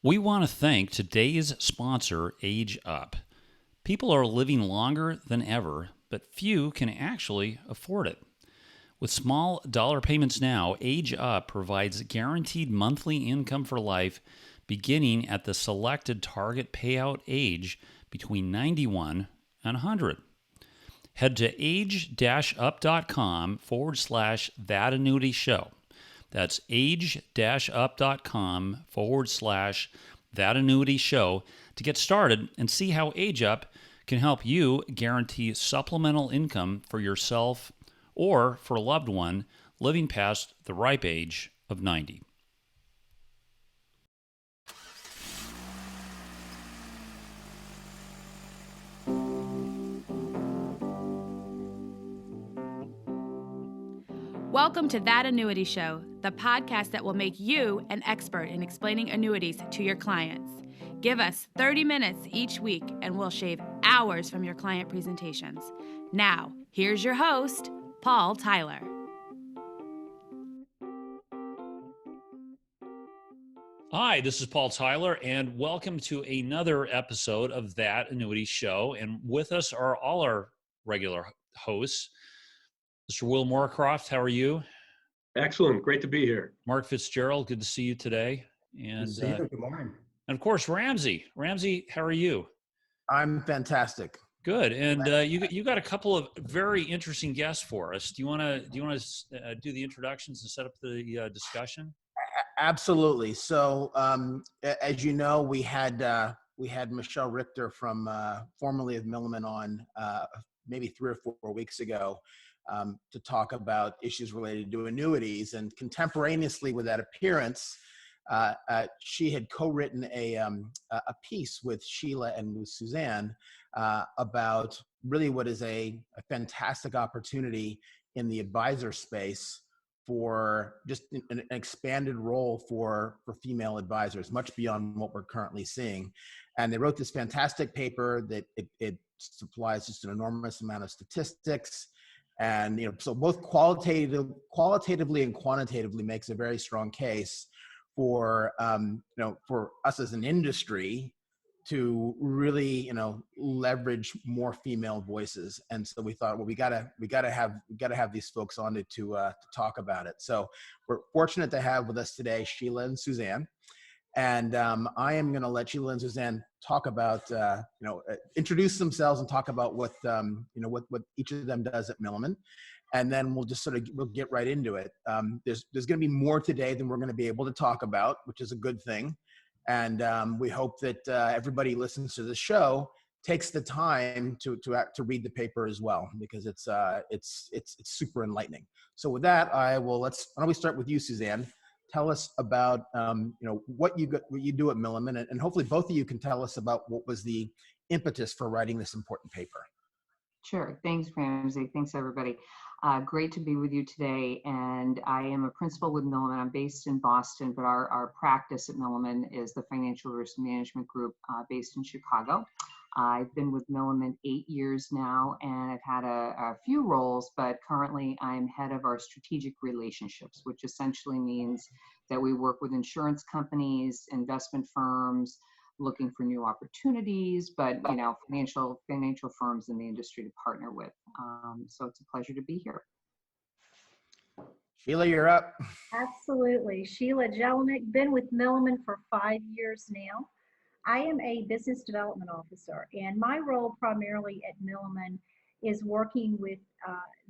We want to thank today's sponsor, Age Up. People are living longer than ever, but few can actually afford it. With small dollar payments now, Age Up provides guaranteed monthly income for life beginning at the selected target payout age between 91 and 100. Head to age-up.com/That Annuity Show. That's age-up.com/That Annuity Show to get started and see how Age Up can help you guarantee supplemental income for yourself or for a loved one living past the ripe age of 90. Welcome to That Annuity Show, the podcast that will make you an expert in explaining annuities to your clients. Give us 30 minutes each week and we'll shave hours from your client presentations. Now, here's your host, Paul Tyler. Hi, this is Paul Tyler, and welcome to another episode of That Annuity Show. And with us are all our regular hosts. Mr. Will Moorcroft, how are you? Excellent. Great to be here. Mark Fitzgerald, good to see you today. And, Good to see you. Good morning. And of course, Ramsey. Ramsey, how are you? I'm fantastic. Good. And you got a couple of very interesting guests for us. Do you want to do the introductions and set up the discussion? Absolutely. So, as you know, we had Michelle Richter from formerly of Milliman on maybe 3 or 4 weeks ago to talk about issues related to annuities. And contemporaneously with that appearance, she had co-written a piece with Sheila and with Suzanne about really what is a fantastic opportunity in the advisor space for just an expanded role for female advisors, much beyond what we're currently seeing. And they wrote this fantastic paper that it supplies just an enormous amount of statistics. And so both qualitatively and quantitatively makes a very strong case for for us as an industry to really leverage more female voices. And so we thought, well, we gotta have these folks on to talk about it. So we're fortunate to have with us today Sheila and Suzanne. And I am going to let Sheila and Suzanne talk about, introduce themselves and talk about what each of them does at Milliman. And then we'll get right into it. There's going to be more today than we're going to be able to talk about, which is a good thing. And we hope that everybody listens to the show takes the time to read the paper as well, because it's super enlightening. So with that, why don't we start with you, Suzanne? Tell us about what you do at Milliman, and hopefully both of you can tell us about what was the impetus for writing this important paper. Sure. Thanks, Ramsey. Thanks, everybody. Great to be with you today. And I am a principal with Milliman. I'm based in Boston, but our practice at Milliman is the Financial Risk Management Group based in Chicago. I've been with Milliman 8 years now, and I've had a few roles, but currently I'm head of our strategic relationships, which essentially means that we work with insurance companies, investment firms, looking for new opportunities, but financial firms in the industry to partner with. So it's a pleasure to be here. Sheila, you're up. Absolutely. Sheila Jelinek, been with Milliman for 5 years now. I am a business development officer, and my role primarily at Milliman is working with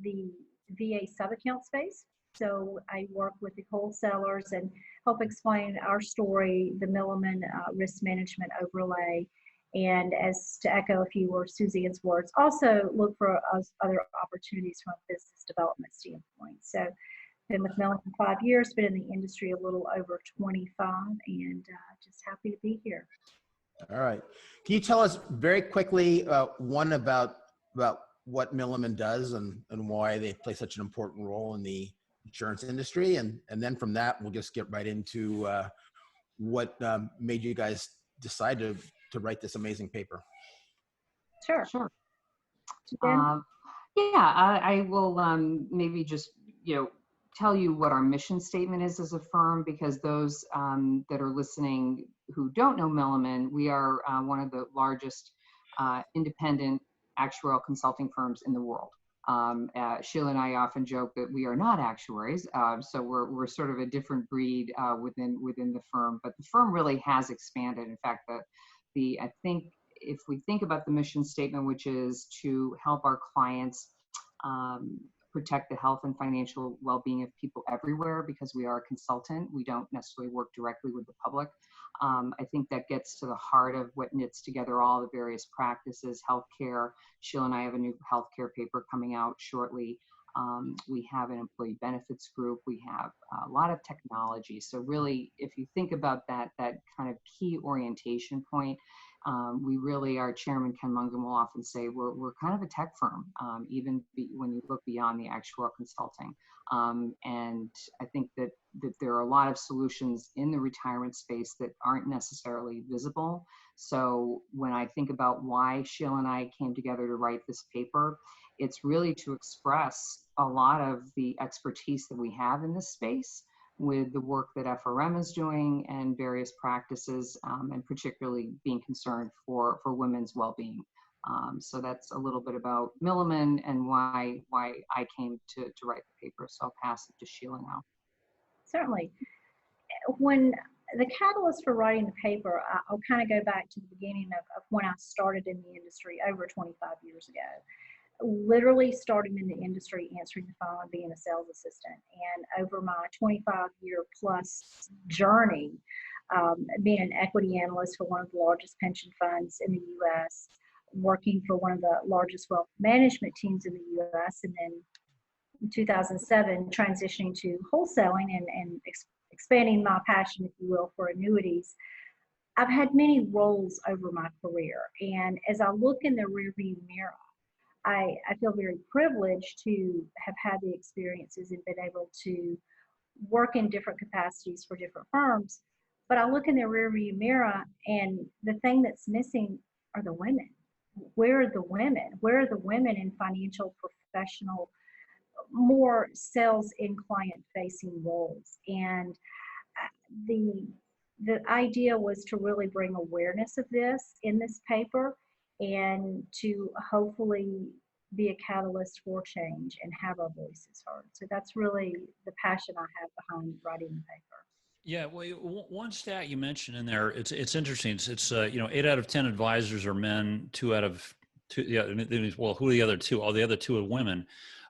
the VA sub-account space. So I work with the wholesalers and help explain our story, the Milliman risk management overlay. And as to echo a few of Suzanne's words, also look for other opportunities from a business development standpoint. So been with Milliman for 5 years, been in the industry a little over 25, and just happy to be here. All right. Can you tell us very quickly, one, about what Milliman does and why they play such an important role in the insurance industry? And then from that, we'll just get right into what made you guys decide to write this amazing paper. Sure. Yeah, I will maybe just, tell you what our mission statement is as a firm, because those that are listening who don't know Milliman, we are one of the largest independent actuarial consulting firms in the world. Sheila and I often joke that we are not actuaries, so we're sort of a different breed within the firm. But the firm really has expanded. In fact, I think if we think about the mission statement, which is to help our clients protect the health and financial well-being of people everywhere, because we are a consultant, we don't necessarily work directly with the public. I think that gets to the heart of what knits together all the various practices, healthcare. Sheila and I have a new healthcare paper coming out shortly. We have an employee benefits group. We have a lot of technology. So really, if you think about that kind of key orientation point, we really, our chairman, Ken Mungan, will often say we're kind of a tech firm, when you look beyond the actual consulting. And I think that there are a lot of solutions in the retirement space that aren't necessarily visible. So when I think about why Sheila and I came together to write this paper, it's really to express a lot of the expertise that we have in this space with the work that FRM is doing and various practices, and particularly being concerned for women's well-being. So that's a little bit about Milliman and why I came to write the paper. So I'll pass it to Sheila now. Certainly. When the catalyst for writing the paper, I'll kind of go back to the beginning of when I started in the industry over 25 years ago. Literally starting in the industry, answering the phone, being a sales assistant. And over my 25-year plus journey, being an equity analyst for one of the largest pension funds in the U.S., working for one of the largest wealth management teams in the U.S., and then in 2007, transitioning to wholesaling and expanding my passion, if you will, for annuities. I've had many roles over my career. And as I look in the rearview mirror, I feel very privileged to have had the experiences and been able to work in different capacities for different firms. But I look in the rearview mirror, and the thing that's missing are the women. Where are the women? Where are the women in financial, professional, more sales and client-facing roles? And the idea was to really bring awareness of this in this paper, and to hopefully be a catalyst for change and have our voices heard. So that's really the passion I have behind writing the paper. Yeah, well, one stat you mentioned in there, it's interesting. It's 8 out of 10 advisors are men, 2 out of 2. Yeah, well, who are the other 2? Oh, the other 2 are women.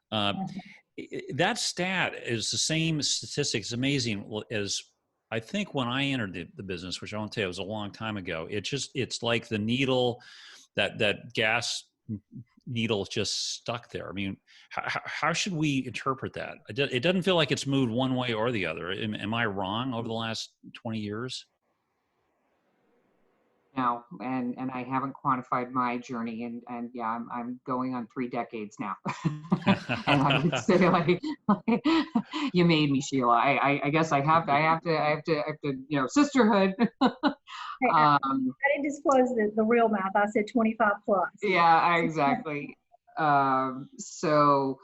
That stat is the same statistics. It's amazing as I think when I entered the business, which I won't tell you, it was a long time ago. It's like the needle, that gas needle just stuck there. I mean, how should we interpret that? It doesn't feel like it's moved one way or the other. Am I wrong over the last 20 years? No, and I haven't quantified my journey, and yeah, I'm going on 3 decades now. And I would say, like you made me, Sheila. I guess I have to, sisterhood. I didn't disclose the real math. I said 25 plus. Yeah, exactly. So,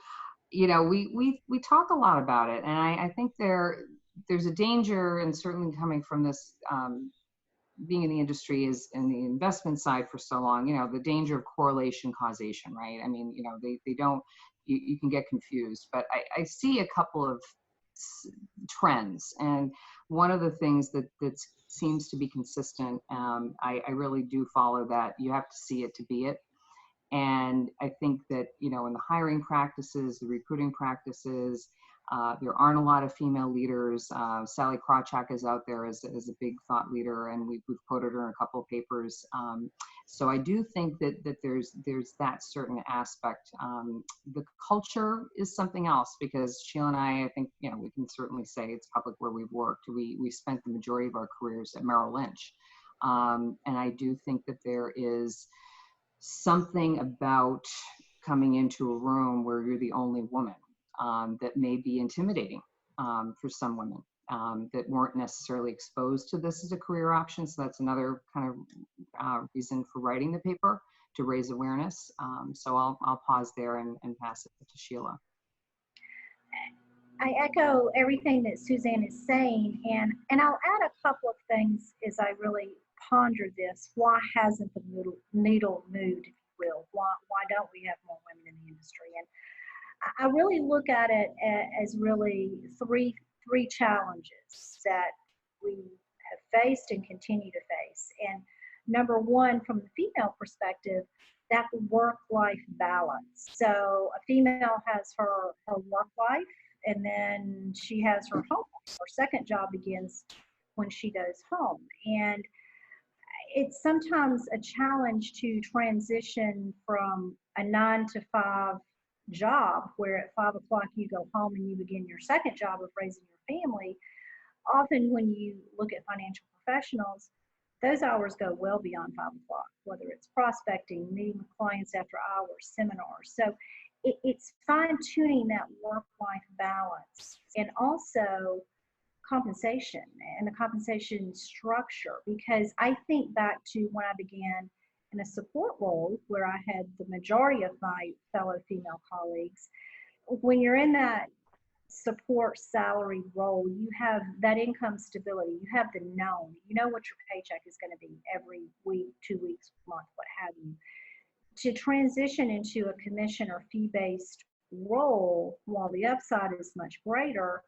we talk a lot about it, and I think there's a danger, and certainly coming from this, being in the industry is in the investment side for so long, the danger of correlation causation, right? I mean, they don't, you can get confused, but I see a couple of trends. And one of the things that seems to be consistent, I really do follow that you have to see it to be it. And I think that, in the hiring practices, the recruiting practices, there aren't a lot of female leaders. Sally Krawchak is out there as a big thought leader, and we've quoted her in a couple of papers. So I do think that there's that certain aspect. The culture is something else, because Sheila and I think, we can certainly say it's public where we've worked. We spent the majority of our careers at Merrill Lynch. And I do think that there is something about coming into a room where you're the only woman. That may be intimidating for some women that weren't necessarily exposed to this as a career option. So that's another kind of reason for writing the paper, to raise awareness. So I'll pause there and pass it to Sheila. I echo everything that Suzanne is saying, and I'll add a couple of things as I really ponder this. Why hasn't the needle moved, if you will? Why don't we have more women in the industry? And I really look at it as really three challenges that we have faced and continue to face. And number one, from the female perspective, that work-life balance. So a female has her work life, and then she has her home life. Her second job begins when she goes home. And it's sometimes a challenge to transition from a 9 to 5 job where at 5 o'clock you go home and you begin your second job of raising your family. Often when you look at financial professionals, those hours go well beyond 5 o'clock, whether it's prospecting, meeting with clients after hours, seminars. So it's fine tuning that work-life balance, and also compensation and the compensation structure, because I think back to when I began in a support role where I had the majority of my fellow female colleagues. When you're in that support salary role, you have that income stability, you have the known, you know what your paycheck is going to be every week, 2 weeks, month, what have you. To transition into a commission or fee-based role, while the upside is much greater,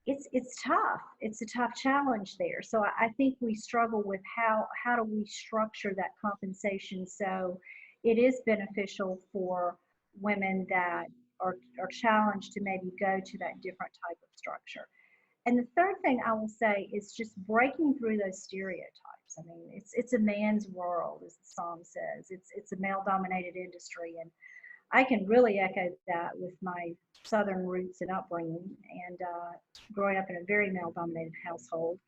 it's tough. It's a tough challenge there. So I think we struggle with how do we structure that compensation so it is beneficial for women that are challenged to maybe go to that different type of structure. And the third thing I will say is just breaking through those stereotypes. I mean, it's a man's world, as the song says. It's a male-dominated industry, and I can really echo that with my Southern roots and upbringing, and growing up in a very male-dominated household.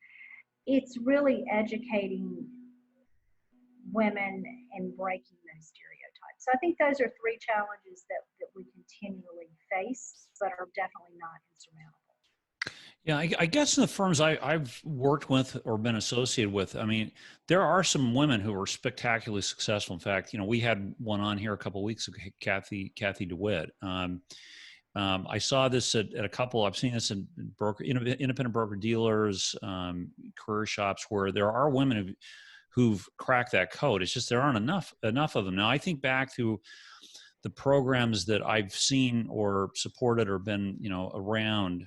It's really educating women and breaking those stereotypes. So I think those are three challenges that we continually face, but are definitely not insurmountable. Yeah, I guess in the firms I've worked with or been associated with, I mean, there are some women who are spectacularly successful. In fact, we had one on here a couple of weeks ago, Kathy DeWitt. I saw this at a couple. I've seen this in independent broker dealers, career shops, where there are women who've cracked that code. It's just there aren't enough of them. Now, I think back to the programs that I've seen or supported or been around.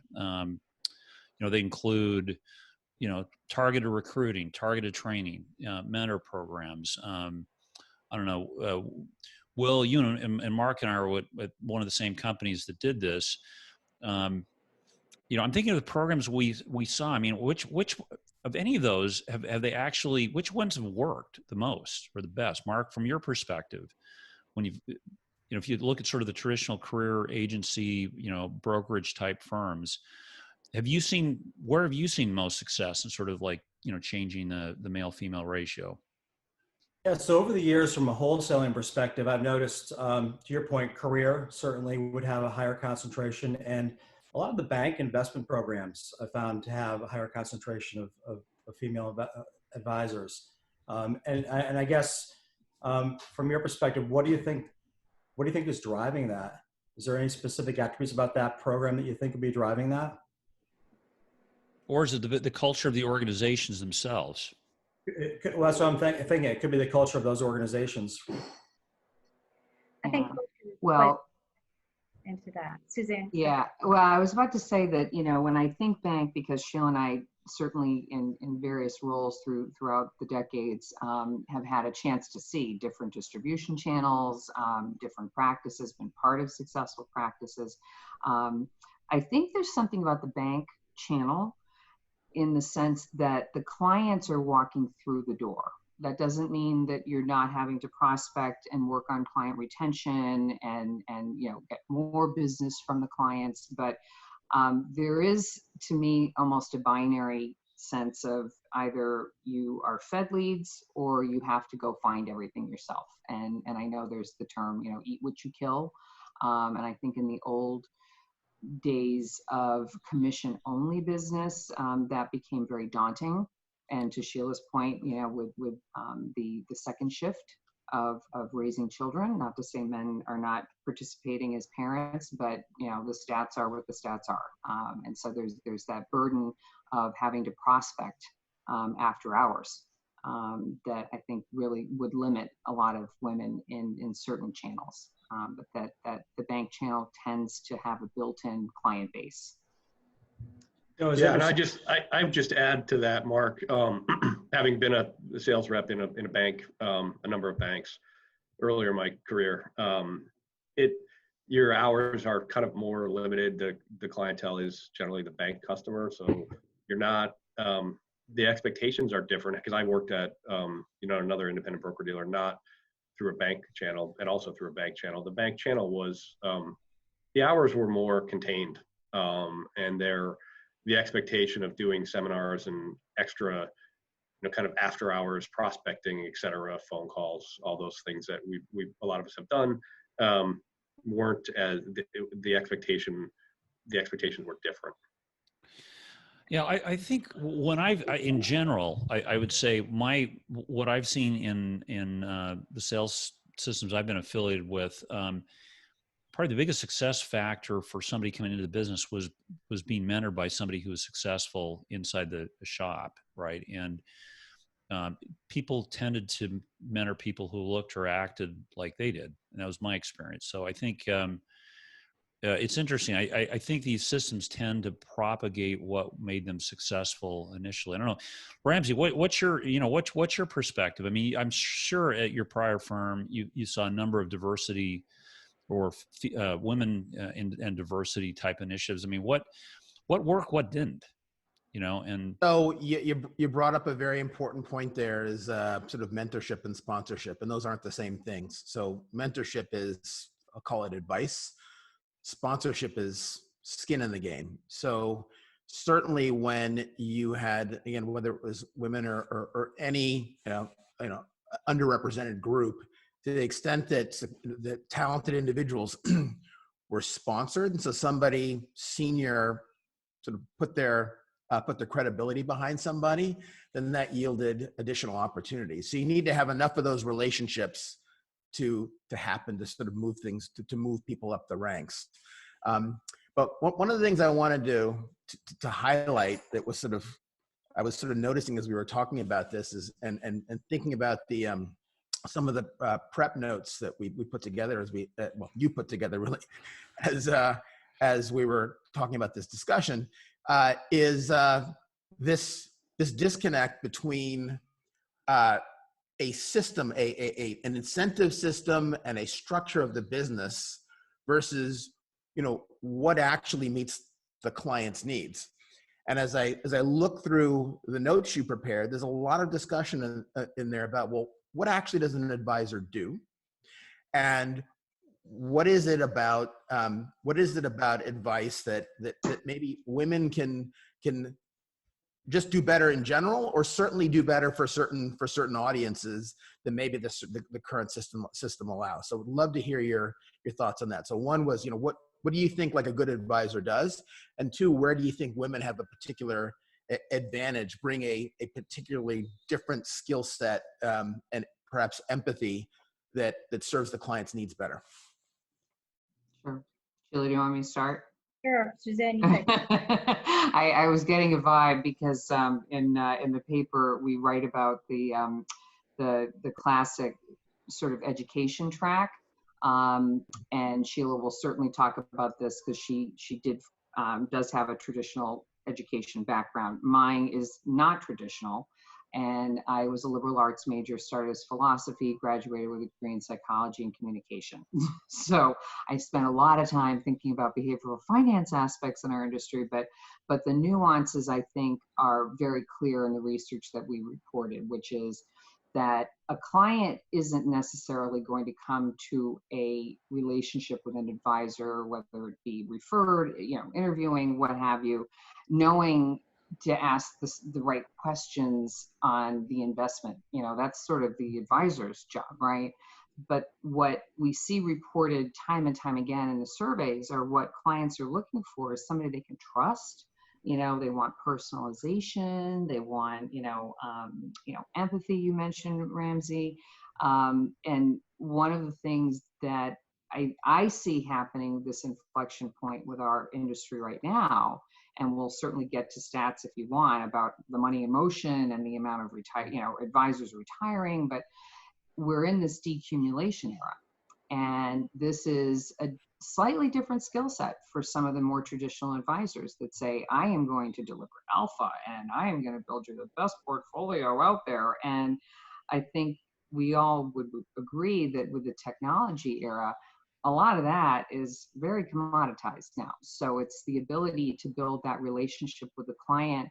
They include, targeted recruiting, targeted training, mentor programs. I don't know. Will, and Mark and I are at one of the same companies that did this. I'm thinking of the programs we saw. I mean, which of any of those have they actually? Which ones have worked the most or the best? Mark, from your perspective, when if you look at sort of the traditional career agency, brokerage type firms. Where have you seen most success in sort of like, changing the male female ratio? Yeah, so over the years, from a wholesaling perspective, I've noticed, to your point, career certainly would have a higher concentration, and a lot of the bank investment programs I found to have a higher concentration of female advisors. And I guess, from your perspective, what do you think is driving that? Is there any specific attributes about that program that you think would be driving that? Or is it the culture of the organizations themselves? Well, that's what I'm thinking. It could be the culture of those organizations. I think well, into that, Suzanne. Yeah, well, I was about to say that, when I think bank, because Sheila and I certainly in various roles throughout the decades have had a chance to see different distribution channels, different practices, been part of successful practices. I think there's something about the bank channel in the sense that the clients are walking through the door. That doesn't mean that you're not having to prospect and work on client retention and get more business from the clients. But there is, to me, almost a binary sense of either you are fed leads or you have to go find everything yourself. And I know there's the term, eat what you kill. And I think in the old days of commission only business, that became very daunting. And to Sheila's point, with the second shift of raising children. Not to say men are not participating as parents, but the stats are what the stats are. And so there's that burden of having to prospect after hours that I think really would limit a lot of women in certain channels. But that the bank channel tends to have a built-in client base. Yeah, and I just add to that, Mark. Having been a sales rep in a bank, a number of banks earlier in my career, your hours are kind of more limited. The clientele is generally the bank customer, so you're not. The expectations are different because I worked at another independent broker dealer, not through a bank channel, and also through a bank channel. The bank channel was the hours were more contained, and the expectation of doing seminars and extra, kind of after hours prospecting, et cetera, phone calls, all those things that we a lot of us have done, weren't as the expectations were different. Yeah, I think when in general, I would say what I've seen in the sales systems I've been affiliated with, probably the biggest success factor for somebody coming into the business was being mentored by somebody who was successful inside the shop, right? And people tended to mentor people who looked or acted like they did, and that was my experience. So I think it's interesting. I think these systems tend to propagate what made them successful initially. I don't know, Ramsey, what's your what's your perspective? I mean, I'm sure at your prior firm you saw a number of diversity or women and diversity type initiatives. I mean, what worked, what didn't, and So you brought up a very important point there is sort of mentorship and sponsorship, and those aren't the same things. So mentorship is, I'll call it advice. Sponsorship is skin in the game. So certainly when you had, again, whether it was women or any, underrepresented group, to the extent that talented individuals were sponsored, and so somebody senior sort of put their credibility behind somebody, then that yielded additional opportunities. So you need to have enough of those relationships to happen, to sort of move things, to move people up the ranks. But one of the things I want to do to highlight that was I was sort of noticing as we were talking about this is, and thinking about the, some of the prep notes that we put together as you put together really, as we were talking about this discussion, is this disconnect between a system, an incentive system and a structure of the business versus, what actually meets the client's needs. And as I look through the notes you prepared, there's a lot of discussion in there about, well, what actually does an advisor do? And what is it about advice that maybe women can just do better in general, or certainly do better for certain audiences than maybe the current system allows. So would love to hear your thoughts on that. So one was, what do you think like a good advisor does? And two, where do you think women have a particular advantage, bring a particularly different skill set and perhaps empathy that serves the client's needs better? Sure. Sheila, do you want me to start? Sure, Suzanne, you take it. I was getting a vibe because in the paper we write about the classic sort of education track, and Sheila will certainly talk about this because she does have a traditional education background. Mine is not traditional, and I was a liberal arts major, started as philosophy, graduated with a degree in psychology and communication. So I spent a lot of time thinking about behavioral finance aspects in our industry, but the nuances I think are very clear in the research that we reported, which is that a client isn't necessarily going to come to a relationship with an advisor, whether it be referred, interviewing, what have you, knowing to ask the right questions on the investment. That's sort of the advisor's job, right? But what we see reported time and time again in the surveys are what clients are looking for is somebody they can trust, They want personalization. They want, empathy. You mentioned, Ramsey. And one of the things that I see happening, this inflection point with our industry right now, and we'll certainly get to stats if you want about the money in motion and the amount of advisors retiring, but we're in this decumulation era. And this is a slightly different skill set for some of the more traditional advisors that say, I am going to deliver alpha and I am going to build you the best portfolio out there. And I think we all would agree that with the technology era, a lot of that is very commoditized now. So it's the ability to build that relationship with the client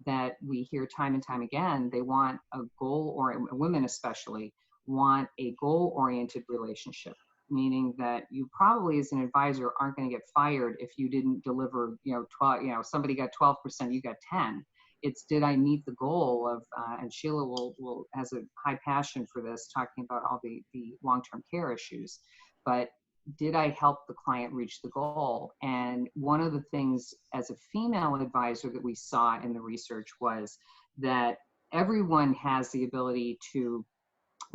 that we hear time and time again. They want a goal, or women especially want a goal-oriented relationship, meaning that you probably as an advisor aren't going to get fired if you didn't deliver, 12, somebody got 12%, you got 10. It's, did I meet the goal of, and Sheila will has a high passion for this, talking about all the long-term care issues, but did I help the client reach the goal? And one of the things as a female advisor that we saw in the research was that everyone has the ability to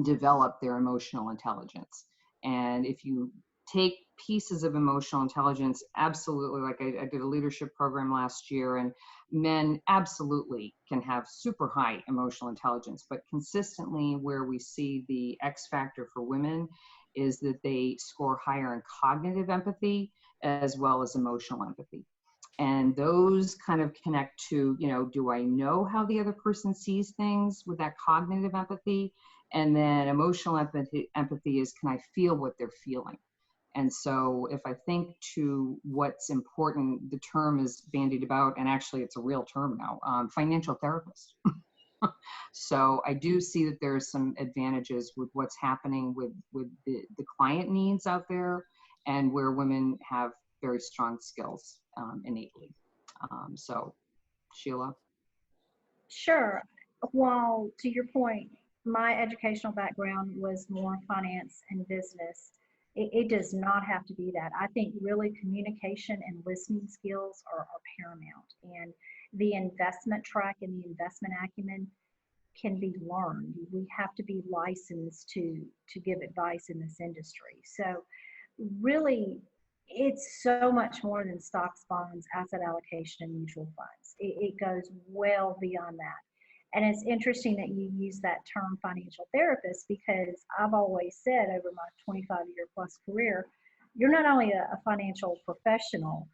develop their emotional intelligence. And if you take pieces of emotional intelligence, absolutely, like I did a leadership program last year, and men absolutely can have super high emotional intelligence, but consistently where we see the X factor for women is that they score higher in cognitive empathy as well as emotional empathy. And those kind of connect to, do I know how the other person sees things with that cognitive empathy? And then emotional empathy is, can I feel what they're feeling? And so if I think to what's important, the term is bandied about, and actually it's a real term now, financial therapist. So I do see that there's some advantages with what's happening with the client needs out there, and where women have very strong skills innately. So Sheila? Sure. While to your point, my educational background was more finance and business. It does not have to be that. I think really communication and listening skills are paramount. And the investment track and the investment acumen can be learned. We have to be licensed to give advice in this industry. So really, it's so much more than stocks, bonds, asset allocation, and mutual funds. It goes well beyond that. And it's interesting that you use that term financial therapist, because I've always said over my 25-year plus career, you're not only a financial professional,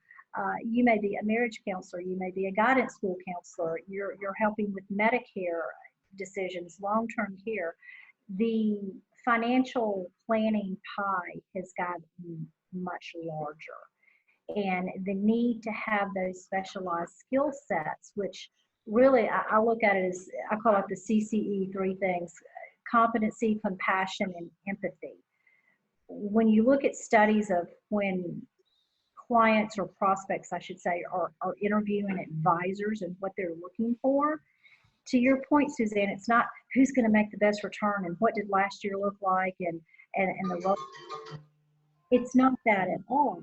you may be a marriage counselor, you may be a guidance school counselor, you're helping with Medicare decisions, long-term care. The financial planning pie has gotten much larger, and the need to have those specialized skill sets, which really I look at it as, I call it the CCE, three things: competency, compassion, and empathy. When you look at studies of when clients or prospects, I should say, are interviewing advisors and what they're looking for, to your point, Suzanne, it's not who's going to make the best return and what did last year look like and the, it's not that at all.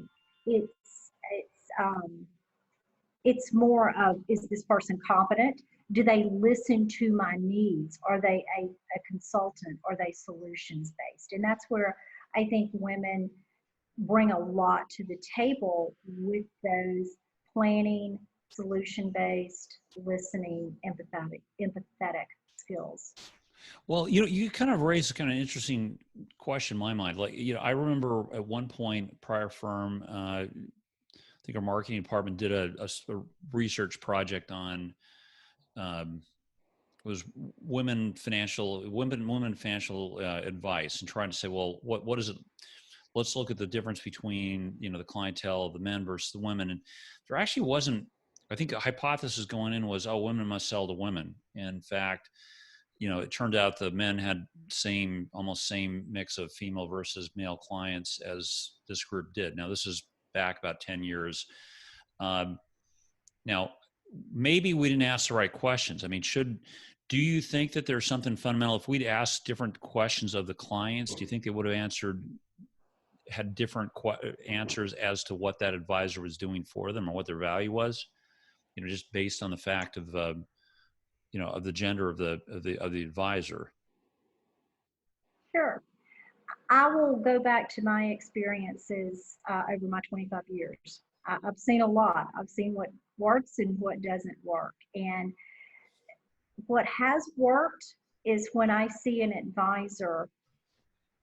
It's more of, is this person competent? Do they listen to my needs? Are they a consultant? Are they solutions based? And that's where I think women bring a lot to the table with those planning, solution-based, listening, empathetic skills. Well, you kind of raised a kind of interesting question in my mind. Like, I remember at one point, prior firm, I think our marketing department did a research project on was women financial advice, and trying to say, well, what is it? Let's look at the difference between the clientele of the men versus the women. And there actually wasn't. I think a hypothesis going in was, women must sell to women. And in fact, it turned out the men had almost same mix of female versus male clients as this group did. Now, this is back about 10 years. Now, maybe we didn't ask the right questions. I mean, do you think that there's something fundamental? If we'd asked different questions of the clients, do you think they would have had different answers as to what that advisor was doing for them or what their value was? just based on the fact of, of the gender of the advisor? Sure. I will go back to my experiences over my 25 years. I've seen a lot. I've seen what works and what doesn't work. And what has worked is when I see an advisor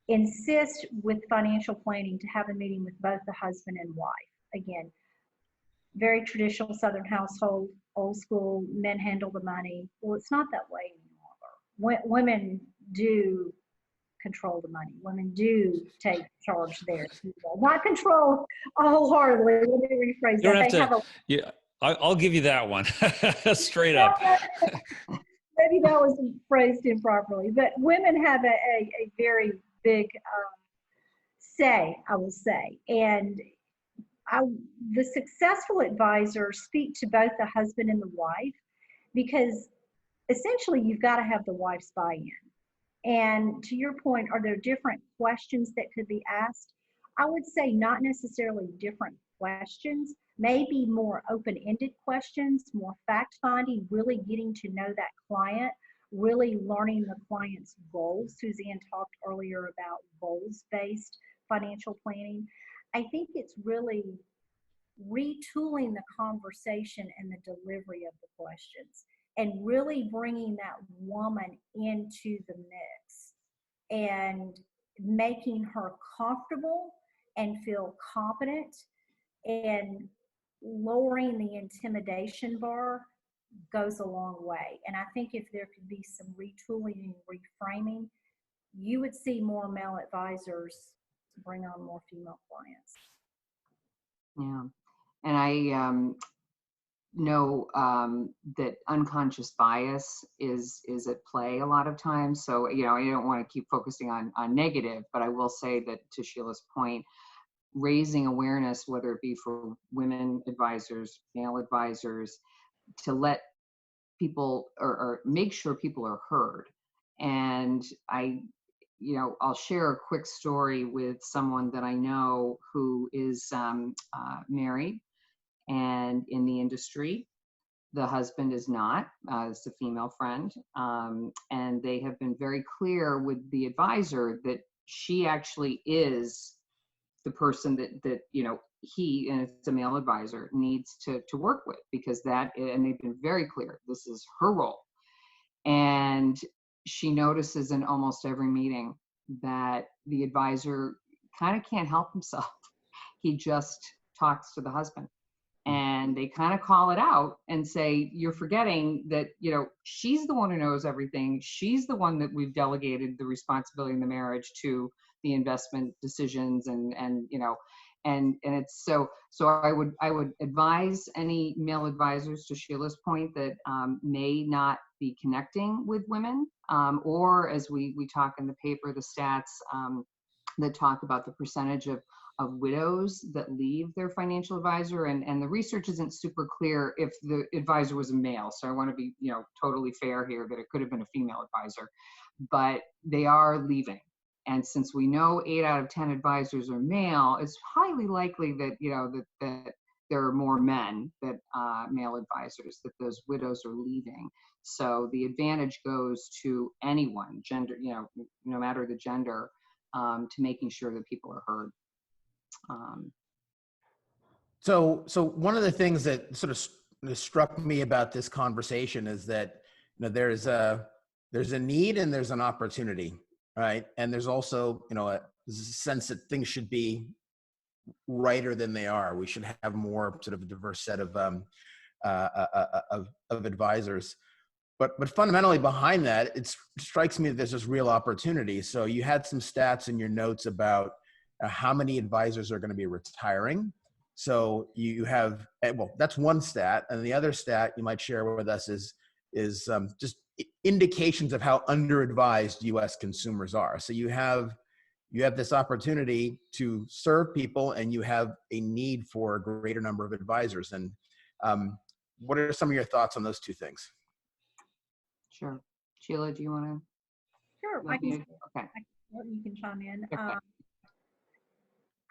insist with financial planning to have a meeting with both the husband and wife. Again, very traditional Southern household, old school, men handle the money. Well, it's not that way any longer. Women do control the money. Women do take charge there. Not control wholeheartedly. Let me rephrase You don't that. have to. Yeah, I'll give you that one straight up. Maybe that was phrased improperly, but women have a very big say, I will say. And the successful advisors speak to both the husband and the wife, because essentially you've got to have the wife's buy-in. And to your point, are there different questions that could be asked? I would say not necessarily different questions, maybe more open-ended questions, more fact-finding, really getting to know that client, really learning the client's goals. Suzanne talked earlier about goals-based financial planning. I think it's really retooling the conversation and the delivery of the questions, and really bringing that woman into the mix and making her comfortable and feel confident, and lowering the intimidation bar goes a long way. And I think if there could be some retooling and reframing, you would see more male advisors bring on more female clients. Yeah. And I know that unconscious bias is at play a lot of times. So, I don't want to keep focusing on negative, but I will say that, to Sheila's point, raising awareness, whether it be for women advisors, male advisors, to let people or make sure people are heard. And I'll share a quick story with someone that I know who is married and in the industry. The husband is not. It's a female friend. And they have been very clear with the advisor that she actually is the person that he, and it's a male advisor, needs to work with, because and they've been very clear, this is her role. And she notices in almost every meeting that the advisor kind of can't help himself. He just talks to the husband. And they kind of call it out and say, you're forgetting that, she's the one who knows everything. She's the one that we've delegated the responsibility in the marriage to, the investment decisions, and it's so I would advise any male advisors, to Sheila's point, that may not be connecting with women, or as we talk in the paper, the stats that talk about the percentage of widows that leave their financial advisor, and the research isn't super clear if the advisor was a male. So I want to be, totally fair here, that it could have been a female advisor, but they are leaving. And since we know 8 out of 10 advisors are male, it's highly likely that, that there are more men that male advisors, that those widows are leaving. So the advantage goes to anyone, gender, no matter the gender, to making sure that people are heard. So one of the things that sort of struck me about this conversation is that there's a need and there's an opportunity, right? And there's also a sense that things should be righter than they are. We should have more sort of a diverse set of advisors. But fundamentally behind that, it strikes me that there's this real opportunity. So you had some stats in your notes about how many advisors are going to be retiring. So you have, well, that's one stat. And the other stat you might share with us is just indications of how under-advised U.S. consumers are. So you have this opportunity to serve people, and you have a need for a greater number of advisors. And what are some of your thoughts on those two things? Sure. Sheila, do you want to? Sure, Okay. you can chime in. Okay.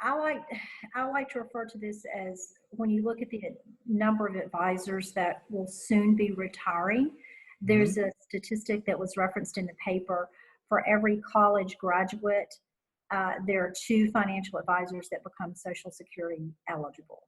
I like to refer to this as, when you look at the number of advisors that will soon be retiring, there's a statistic that was referenced in the paper. For every college graduate, there are 2 financial advisors that become Social Security eligible.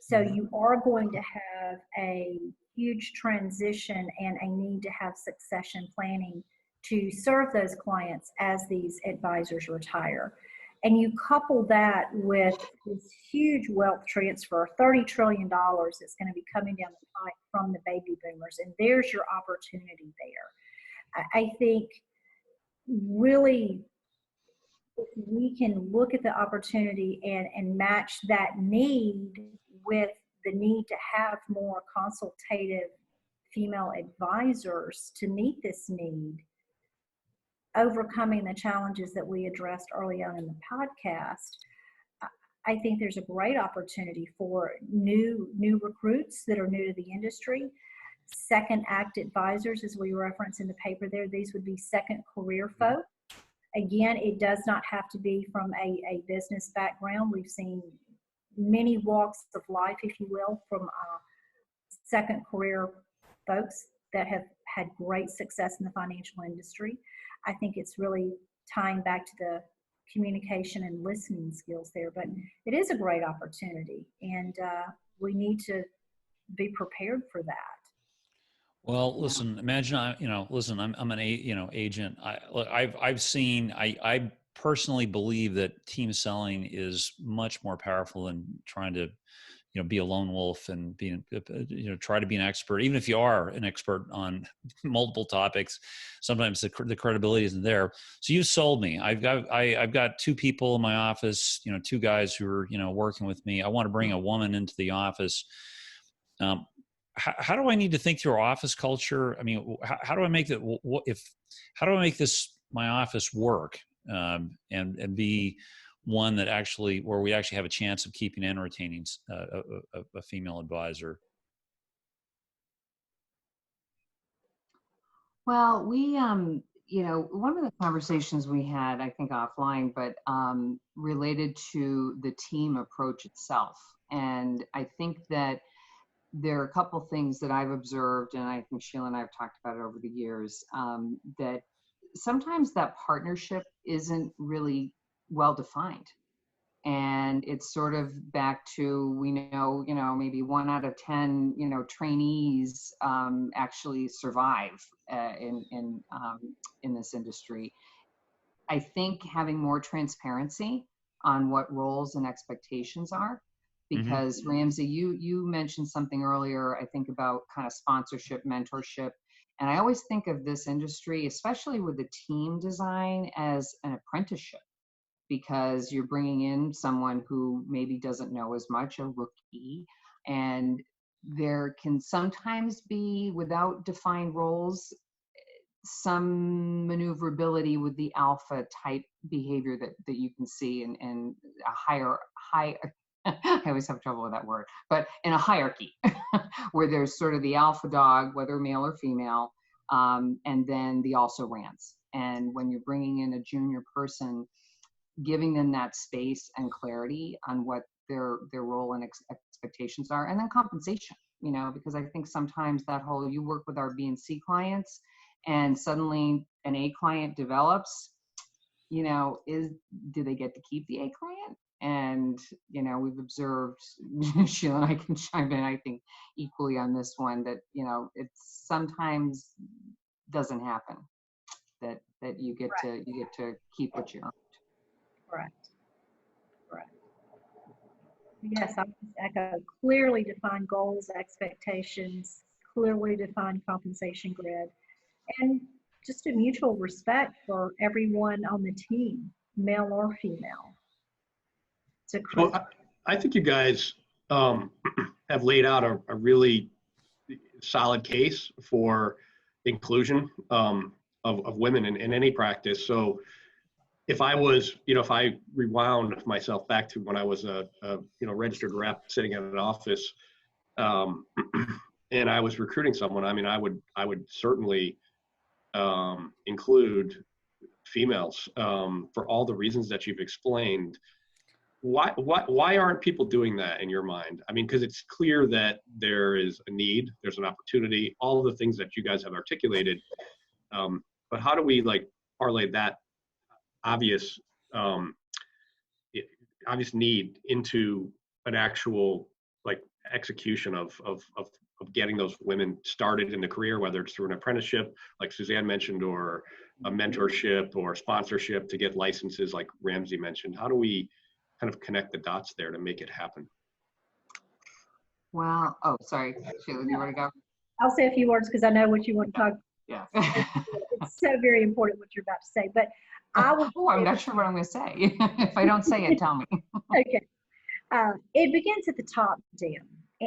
So you are going to have a huge transition and a need to have succession planning to serve those clients as these advisors retire. And you couple that with this huge wealth transfer, $30 trillion that's going to be coming down the pipe from the baby boomers, and there's your opportunity there. I think really, if we can look at the opportunity and match that need with the need to have more consultative female advisors to meet this need, overcoming the challenges that we addressed early on in the podcast, I think there's a great opportunity for new recruits that are new to the industry. Second act advisors, as we reference in the paper there, these would be second career folk. Again, it does not have to be from a business background. We've seen many walks of life, if you will, from second career folks that have had great success in the financial industry. I think it's really tying back to the communication and listening skills there, but it is a great opportunity, and we need to be prepared for that. Well, listen, imagine I'm an agent. I personally believe that team selling is much more powerful than trying to, be a lone wolf and try to be an expert. Even if you are an expert on multiple topics, sometimes the credibility isn't there. So you sold me. I've got 2 people in my office, 2 guys who are, working with me. I want to bring a woman into the office. How do I need to think through office culture? I mean, how do I make that? How do I make this my office work and be one that where we actually have a chance of keeping and retaining a female advisor? Well, we, one of the conversations we had, I think offline, but related to the team approach itself. And I think that there are a couple things that I've observed, and I think Sheila and I have talked about it over the years, that sometimes that partnership isn't really well defined. And it's sort of back to, we know, maybe 1 out of 10, trainees actually survive in this industry. I think having more transparency on what roles and expectations are, because Ramsey, you mentioned something earlier, I think, about kind of sponsorship, mentorship. And I always think of this industry, especially with the team design, as an apprenticeship, because you're bringing in someone who maybe doesn't know as much, a rookie, and there can sometimes be, without defined roles, some maneuverability with the alpha type behavior that you can see in a higher I always have trouble with that word, but in a hierarchy where there's sort of the alpha dog, whether male or female, and then the also rans. And when you're bringing in a junior person, giving them that space and clarity on what their role and expectations are, and then compensation, because I think sometimes that whole, you work with our B and C clients and suddenly an A client develops, do they get to keep the A client? And, we've observed, Sheila and I can chime in, I think, equally on this one, that, it sometimes doesn't happen, that you get to keep what you earn. Correct. Yes, I would echo clearly defined goals, expectations, clearly defined compensation grid, and just a mutual respect for everyone on the team, male or female. So I think you guys have laid out a really solid case for inclusion of women in any practice. So if I was, if I rewound myself back to when I was a registered rep sitting in an office, and I was recruiting someone, I mean, I would certainly include females for all the reasons that you've explained. why aren't people doing that in your mind? I mean, because it's clear that there is a need, there's an opportunity, all of the things that you guys have articulated. But how do we like parlay that obvious obvious need into an actual like execution of getting those women started in the career, whether it's through an apprenticeship, like Suzanne mentioned, or a mentorship or sponsorship to get licenses, like Ramsey mentioned? How do we kind of connect the dots there to make it happen? Well, oh, sorry, Sheila, do you want to go? I'll say a few words because I know what you want to talk. Yeah. It's so very important what you're about to say, but I'm not sure what I'm going to say. If I don't say it, tell me. Okay. It begins at the top down,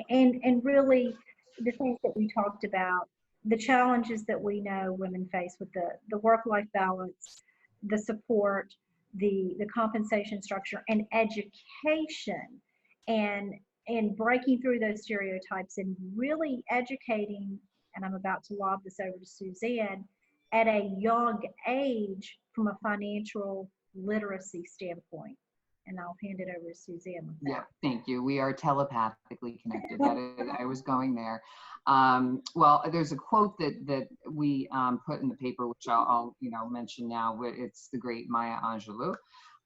and really the things that we talked about, the challenges that we know women face with the work-life balance, the support, the compensation structure, and education, and breaking through those stereotypes and really educating. And I'm about to lob this over to Suzanne, at a young age from a financial literacy standpoint. And I'll hand it over to Suzanne with that. Yeah, thank you. We are telepathically connected. I was going there. Well, there's a quote that we put in the paper, which I'll mention now. It's the great Maya Angelou,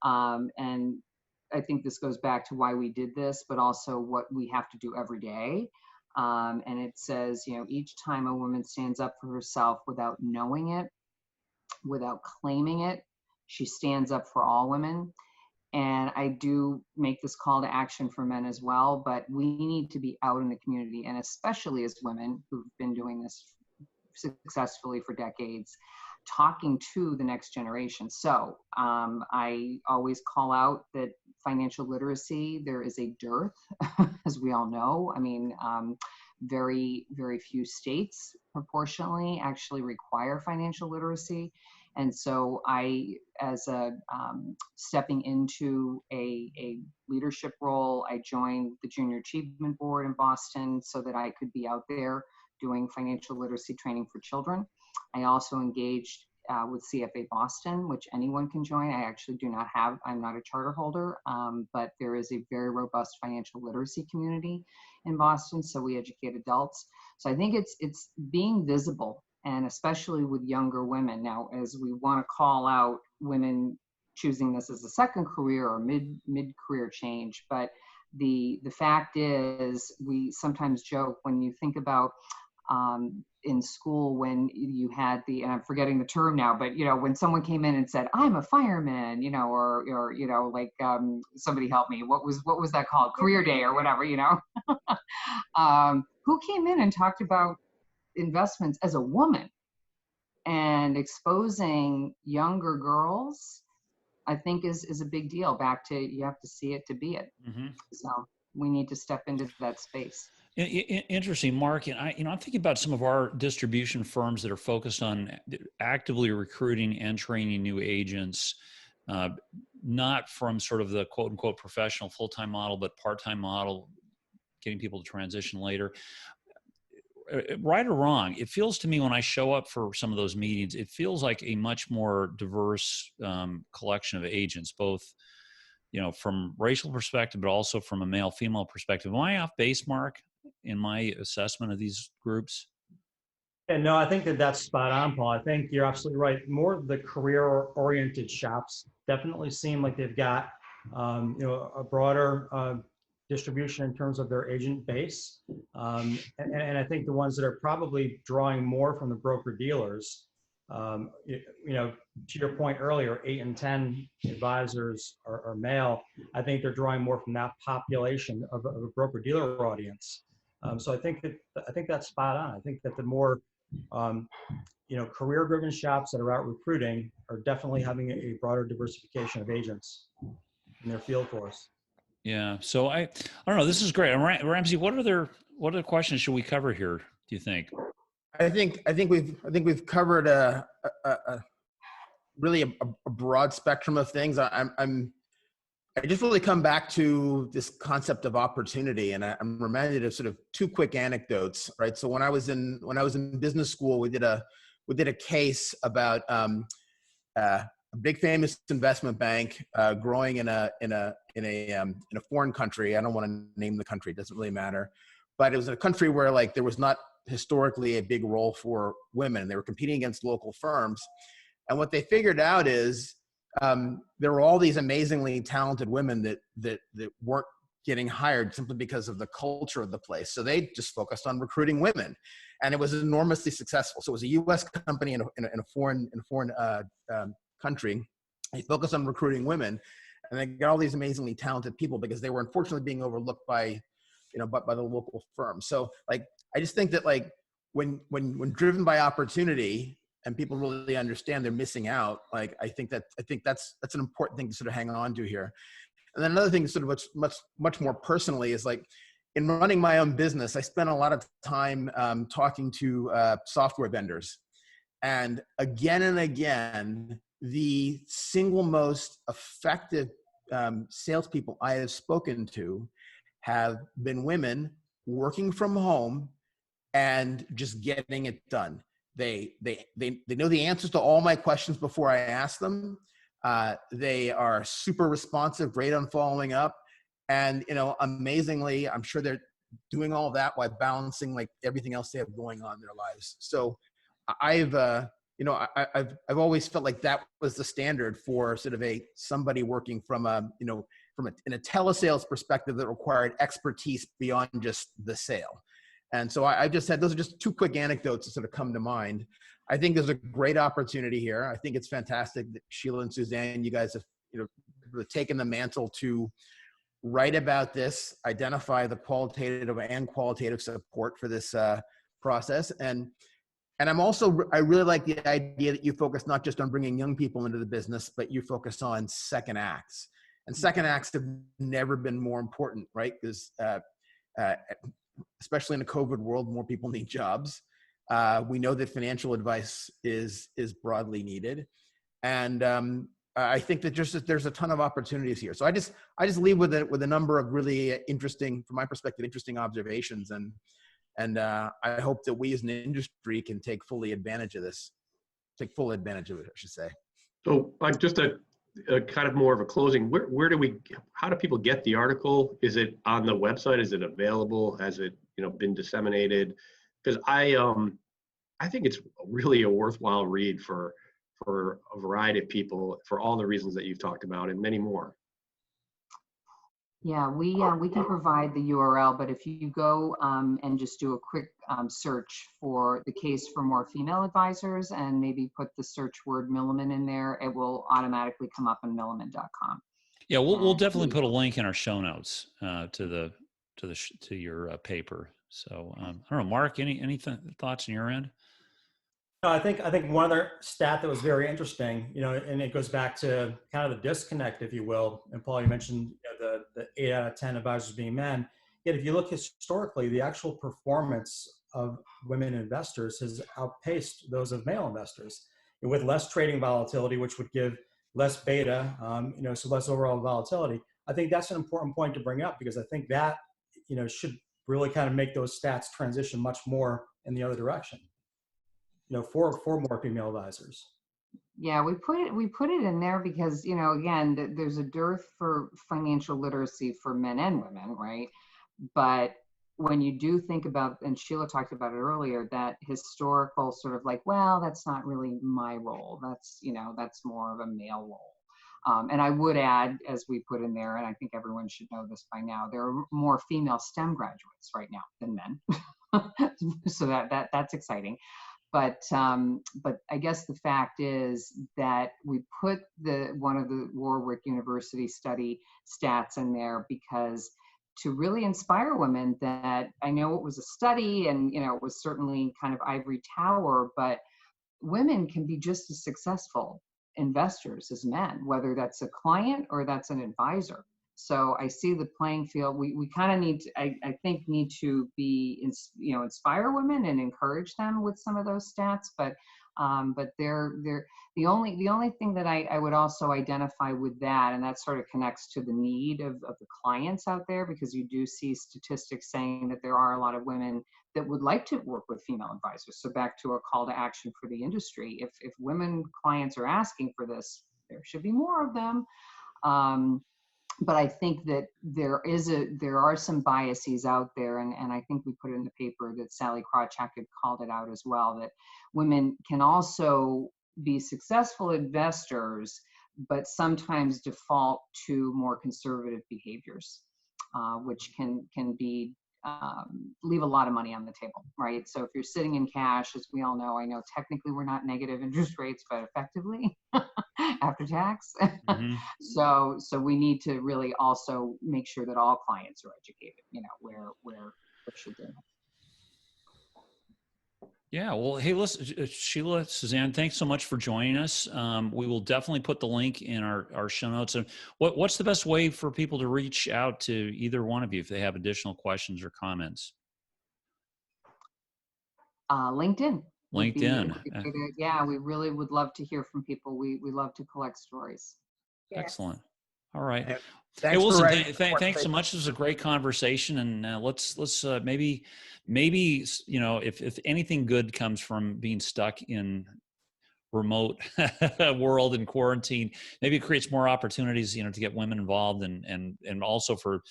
and I think this goes back to why we did this, but also what we have to do every day. And it says, each time a woman stands up for herself without knowing it, without claiming it, she stands up for all women. And I do make this call to action for men as well, but we need to be out in the community, and especially as women who've been doing this successfully for decades, talking to the next generation. So I always call out that financial literacy, there is a dearth, as we all know. I mean, very, very few states proportionally actually require financial literacy. And so I, as a stepping into a leadership role, I joined the Junior Achievement Board in Boston so that I could be out there doing financial literacy training for children. I also engaged with CFA Boston, which anyone can join. I actually do not have, I'm not a charter holder, but there is a very robust financial literacy community in Boston, so we educate adults. So I think it's being visible, and especially with younger women. Now, as we want to call out women choosing this as a second career or mid-career change, but the fact is, we sometimes joke when you think about in school when you had and I'm forgetting the term now, but when someone came in and said, "I'm a fireman," or like somebody help me, what was that called? Career day or whatever, who came in and talked about investments as a woman, and exposing younger girls, I think is a big deal. Back to, you have to see it to be it. Mm-hmm. So we need to step into that space. Interesting, Mark. And I'm thinking about some of our distribution firms that are focused on actively recruiting and training new agents, not from sort of the quote unquote professional full-time model, but part-time model, getting people to transition later. Right or wrong, it feels to me when I show up for some of those meetings, it feels like a much more diverse collection of agents, both from racial perspective, but also from a male-female perspective. Am I off base, Mark, in my assessment of these groups? And no, I think that's spot on, Paul. I think you're absolutely right. More of the career-oriented shops definitely seem like they've got a broader distribution in terms of their agent base. And I think the ones that are probably drawing more from the broker dealers, to your point earlier, 8 in 10 advisors are male. I think they're drawing more from that population of a broker dealer audience. So I think that's spot on. I think that the more career-driven shops that are out recruiting are definitely having a broader diversification of agents in their field force. Yeah. So I don't know. This is great. Ramsey, what other questions should we cover here, do you think? I think we've covered a really a broad spectrum of things. I just really come back to this concept of opportunity, and I'm reminded of sort of 2 quick anecdotes, right? So when I was in business school, we did a case about a big famous investment bank growing in a foreign country. I don't want to name the country; it doesn't really matter. But it was a country where like there was not historically a big role for women. They were competing against local firms, and what they figured out is there were all these amazingly talented women that weren't getting hired simply because of the culture of the place. So they just focused on recruiting women, and it was enormously successful. So it was a U.S. company in a foreign country. They focused on recruiting women, and they got all these amazingly talented people because they were unfortunately being overlooked by the local firms. So like I just think that like when driven by opportunity and people really understand they're missing out, like I think that's an important thing to sort of hang on to here. And then another thing sort of much more personally is like in running my own business, I spent a lot of time talking to software vendors. And again, the single most effective salespeople I have spoken to have been women working from home and just getting it done. They know the answers to all my questions before I ask them. They are super responsive, great on following up. And, amazingly, I'm sure they're doing all that while balancing like everything else they have going on in their lives. So I've always felt like that was the standard for sort of somebody working from in a telesales perspective that required expertise beyond just the sale. And so I just had, those are just two quick anecdotes that sort of come to mind. I think there's a great opportunity here. I think it's fantastic that Sheila and Suzanne, you guys have, taken the mantle to write about this, identify the qualitative and qualitative support for this process. And I really like the idea that you focus not just on bringing young people into the business, but you focus on second acts. And second acts have never been more important, right? Because especially in a COVID world, more people need jobs. We know that financial advice is broadly needed, and I think that there's a ton of opportunities here. So I just leave with a number of really interesting, from my perspective, interesting observations, and I hope that we as an industry can take full advantage of it, I should say. So just a kind of more of a closing, how do people get the article? Is it on the website? Is it available? Has it, been disseminated? Because I think it's really a worthwhile read for a variety of people for all the reasons that you've talked about and many more. Yeah, we can provide the URL, but if you go and just do a quick search for the case for more female advisors and maybe put the search word Milliman in there, it will automatically come up on milliman.com. Yeah, we'll definitely put a link in our show notes to your paper. So I don't know, Mark, any thoughts on your end? No, I think one other stat that was very interesting, and it goes back to kind of the disconnect, if you will. And Paul, you mentioned the 8 out of 10 advisors being men. Yet if you look historically, the actual performance of women investors has outpaced those of male investors, and with less trading volatility, which would give less beta, so less overall volatility. I think that's an important point to bring up because I think that should really kind of make those stats transition much more in the other direction. For more female advisors. Yeah, we put it in there because, again, there's a dearth for financial literacy for men and women, right? But when you do think about, and Sheila talked about it earlier, that historical sort of like, well, that's not really my role. That's more of a male role. And I would add, as we put in there, and I think everyone should know this by now, there are more female STEM graduates right now than men. So that's exciting. But I guess the fact is that we put one of the Warwick University study stats in there because to really inspire women that I know it was a study and, it was certainly kind of ivory tower, but women can be just as successful investors as men, whether that's a client or that's an advisor. So I see the playing field. We kind of need to, I think, need to be, inspire women and encourage them with some of those stats. But they're the only thing that I would also identify with that, and that sort of connects to the need of the clients out there, because you do see statistics saying that there are a lot of women that would like to work with female advisors. So back to a call to action for the industry. If women clients are asking for this, there should be more of them. But I think that there are some biases out there, and I think we put it in the paper that Sally Krawcheck had called it out as well, that women can also be successful investors, but sometimes default to more conservative behaviors, which can be leave a lot of money on the table, right? So if you're sitting in cash, as we all know, I know technically we're not negative interest rates, but effectively after tax. Mm-hmm. So we need to really also make sure that all clients are educated, where should they? Yeah, well, hey, listen, Sheila, Suzanne, thanks so much for joining us. We will definitely put the link in our show notes. And what's the best way for people to reach out to either one of you if they have additional questions or comments? LinkedIn. LinkedIn. Yeah, we really would love to hear from people. We love to collect stories. Yes. Excellent. All right. Yeah. Hey, Wilson, thanks so much. This was a great conversation, and let's maybe if anything good comes from being stuck in remote world and quarantine, maybe it creates more opportunities, to get women involved and also for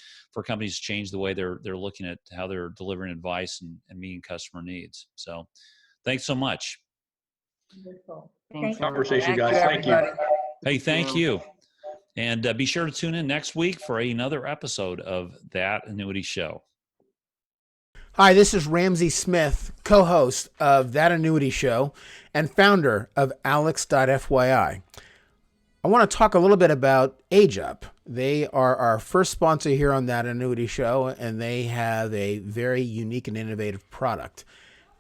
companies to change the way they're looking at how they're delivering advice and meeting customer needs. So, thanks so much. Wonderful. Thanks Thank you. Conversation, guys. Thank you. Hey, thank you. And be sure to tune in next week for another episode of That Annuity Show. Hi, this is Ramsey Smith, co-host of That Annuity Show and founder of Alex.fyi. I want to talk a little bit about Age Up. They are our first sponsor here on That Annuity Show, and they have a very unique and innovative product.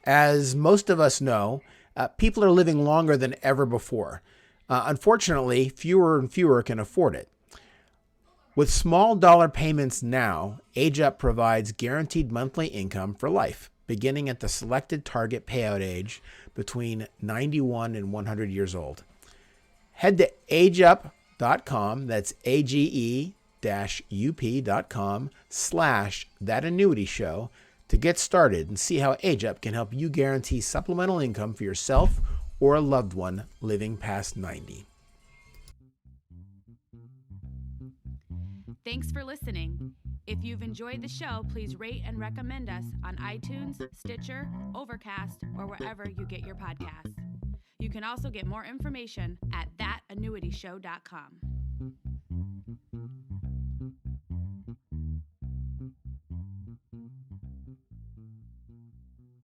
As most of us know, people are living longer than ever before. Unfortunately, fewer and fewer can afford it. With small dollar payments now, Age Up provides guaranteed monthly income for life, beginning at the selected target payout age between 91 and 100 years old. Head to ageup.com, that's age-up.com/thatannuityshow to get started and see how Age Up can help you guarantee supplemental income for yourself or a loved one living past 90. Thanks for listening. If you've enjoyed the show, please rate and recommend us on iTunes, Stitcher, Overcast, or wherever you get your podcasts. You can also get more information at thatannuityshow.com.